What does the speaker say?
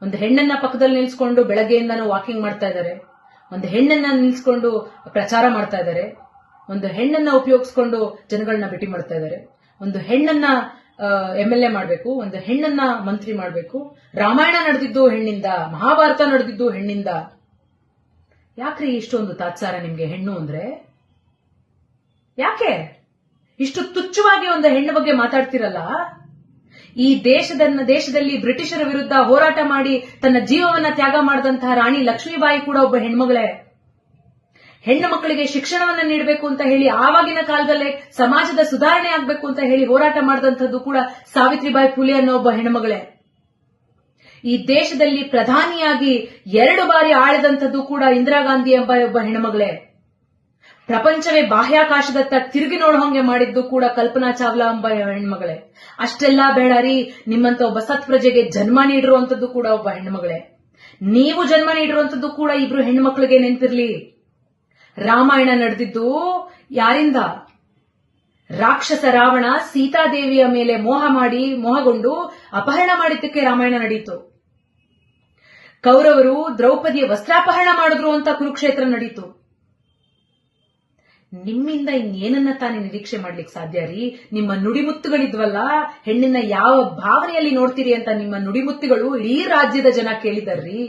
ಒಂದು ಹೆಣ್ಣನ್ನ ಪಕ್ಕದಲ್ಲಿ ನಿಲ್ಸ್ಕೊಂಡು ಬೆಳಗ್ಗೆಯಿಂದನೂ ವಾಕಿಂಗ್ ಮಾಡ್ತಾ ಇದ್ದಾರೆ. ಒಂದು ಹೆಣ್ಣನ್ನ ನಿಲ್ಸ್ಕೊಂಡು ಪ್ರಚಾರ ಮಾಡ್ತಾ ಇದ್ದಾರೆ. ಒಂದು ಹೆಣ್ಣನ್ನ ಉಪಯೋಗಿಸ್ಕೊಂಡು ಜನಗಳನ್ನ ಭೇಟಿ ಮಾಡ್ತಾ ಇದ್ದಾರೆ. ಒಂದು ಹೆಣ್ಣನ್ನ MLA ಮಾಡಬೇಕು, ಒಂದು ಹೆಣ್ಣನ್ನ ಮಂತ್ರಿ ಮಾಡಬೇಕು. ರಾಮಾಯಣ ನಡೆದಿದ್ದು ಹೆಣ್ಣಿಂದ, ಮಹಾಭಾರತ ನಡೆದಿದ್ದು ಹೆಣ್ಣಿಂದ. ಯಾಕ್ರಿ ಇಷ್ಟೊಂದು ತಾತ್ಸಾರ ನಿಮ್ಗೆ ಹೆಣ್ಣು ಅಂದ್ರೆ? ಯಾಕೆ ಇಷ್ಟು ತುಚ್ಛವಾಗಿ ಒಂದು ಹೆಣ್ಣು ಬಗ್ಗೆ ಮಾತಾಡ್ತಿರಲ್ಲ? ಈ ದೇಶದಲ್ಲಿ ಬ್ರಿಟಿಷರ ವಿರುದ್ಧ ಹೋರಾಟ ಮಾಡಿ ತನ್ನ ಜೀವವನ್ನ ತ್ಯಾಗ ಮಾಡಿದಂತಹ ರಾಣಿ ಲಕ್ಷ್ಮೀಬಾಯಿ ಕೂಡ ಒಬ್ಬ ಹೆಣ್ಮಗಳೇ. ಹೆಣ್ಣು ಮಕ್ಕಳಿಗೆ ಶಿಕ್ಷಣವನ್ನ ನೀಡಬೇಕು ಅಂತ ಹೇಳಿ ಆವಾಗಿನ ಕಾಲದಲ್ಲೇ ಸಮಾಜದ ಸುಧಾರಣೆ ಆಗ್ಬೇಕು ಅಂತ ಹೇಳಿ ಹೋರಾಟ ಮಾಡಿದಂಥದ್ದು ಕೂಡ ಸಾವಿತ್ರಿಬಾಯಿ ಫುಲೆ ಅನ್ನೋ ಒಬ್ಬ ಹೆಣ್ಮಗಳೇ. ಈ ದೇಶದಲ್ಲಿ ಪ್ರಧಾನಿಯಾಗಿ 2 ಬಾರಿ ಆಳಿದಂಥದ್ದು ಕೂಡ ಇಂದಿರಾ ಗಾಂಧಿ ಎಂಬ ಒಬ್ಬ ಹೆಣ್ಮಗಳೇ. ಪ್ರಪಂಚವೇ ಬಾಹ್ಯಾಕಾಶದತ್ತ ತಿರುಗಿ ನೋಡೋ ಹಂಗೆ ಮಾಡಿದ್ದು ಕೂಡ ಕಲ್ಪನಾ ಚಾವ್ಲಾ ಎಂಬ ಹೆಣ್ಮಗಳೇ. ಅಷ್ಟೆಲ್ಲ ಬೇಡಾರಿ, ನಿಮ್ಮಂತ ಒಬ್ಬ ಸತ್ಪ್ರಜೆಗೆ ಜನ್ಮ ನೀಡಿರುವಂತದ್ದು ಕೂಡ ಒಬ್ಬ ಹೆಣ್ಮಗಳೇ. ನೀವು ಜನ್ಮ ನೀಡಿರುವಂತದ್ದು ಕೂಡ ಇಬ್ರು ಹೆಣ್ಮಕ್ಳಿಗೆ ನೆನ್ಪಿರ್ಲಿ. ರಾಮಾಯಣ ನಡೆದಿದ್ದು ಯಾರಿಂದ? ರಾಕ್ಷಸ ರಾವಣ ಸೀತಾದೇವಿಯ ಮೇಲೆ ಮೋಹಗೊಂಡು ಅಪಹರಣ ಮಾಡಿದ್ದಕ್ಕೆ ರಾಮಾಯಣ ನಡೀತು. ಕೌರವರು ದ್ರೌಪದಿಯ ವಸ್ತ್ರಾಪಹರಣ ಮಾಡಿದ್ರು ಅಂತ ಕುರುಕ್ಷೇತ್ರ ನಡೀತು. ನಿಮ್ಮಿಂದ ಇನ್ನೇನನ್ನ ತಾನೇ ನಿರೀಕ್ಷೆ ಮಾಡ್ಲಿಕ್ಕೆ ಸಾಧ್ಯ ರೀ? ನಿಮ್ಮ ನುಡಿಮುತ್ತುಗಳಿದ್ವಲ್ಲ, ಹೆಣ್ಣಿನ ಯಾವ ಭಾವನೆಯಲ್ಲಿ ನೋಡ್ತೀರಿ ಅಂತ ನಿಮ್ಮ ನುಡಿಮುತ್ತುಗಳು ಇಡೀ ರಾಜ್ಯದ ಜನ ಕೇಳಿದಾರ್ರಿ.